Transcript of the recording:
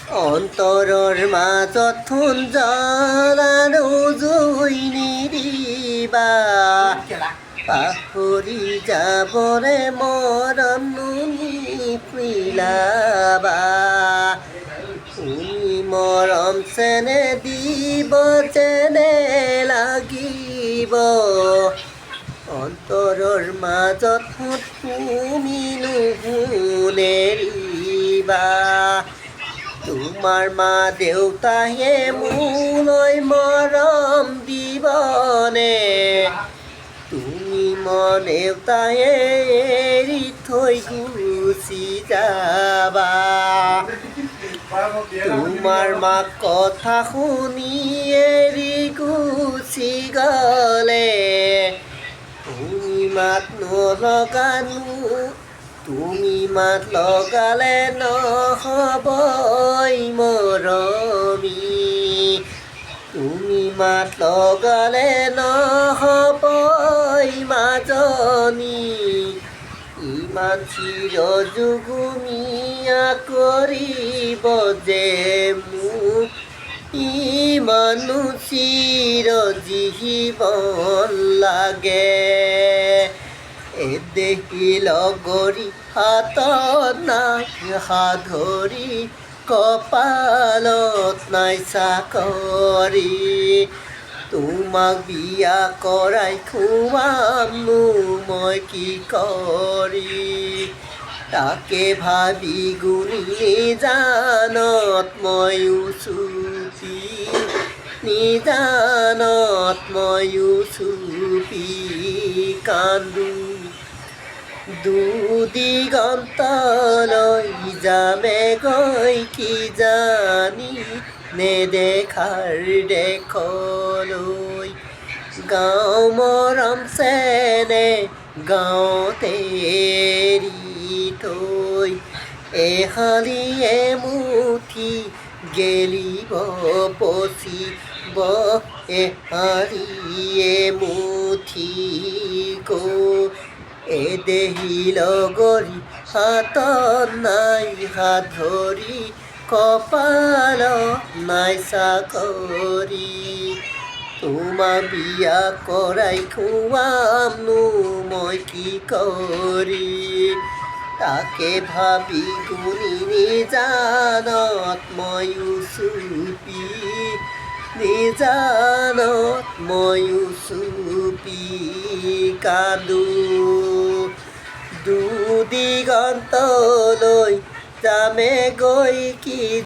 অন্তৰৰ মাজত থোন জ্বলানো জুই নিদিবা পাহৰি যাবৰে মৰম নিপিলাবা তুমি মৰম চেনে দিব যেনে লাগিব অন্তৰৰ মাজত তুমি নুশুনেৰিবা তোমাৰ মা দেউতায়ে মোলৈ মৰম দিবনে তুমি দেউতায়ে এৰি থৈ গুচি যাবা তোমাৰ মাক কথা শুনি এৰি গুচি গ'লে তুমি মাত নলগানো তুমি মাত লগালে নহ'বই মৰমী তুমি মাত লগালে নহ'বই মাজনী ইমান চিৰযুগুমীয়া কৰিব যে মোক ইমানো চিৰজীৱন লাগে এদেহী লগৰী হাতত নাই সাধৰি কপালত নাই চাকৰি তোমাক বিয়া কৰাই খুৱামনো মই কি কৰি তাকে ভাবি গুণি নিজানত ময়ো চুপি নিজানত ময়ো চুপি কান্দো দুদিগন্তলৈ যামে গৈ কি জানি নেদেখাৰ দেশলৈ গাঁও মৰম চেনে গাঁৱতে এৰি থৈ এহালি এমুঠি গেলিব পচিব এহালি এমুঠি এদেহী লগৰী হাতত নাই হাত ধৰি কপালত নাই চাকৰি তোমাক বিয়া কৰাই খুৱামনো মই কি কৰি তাকে ভাবি গুণি নিজানত ময়ো চুপি নিজানত ময়ো চুপি কান্দো দুদিগন্তলৈ যামে গৈ কি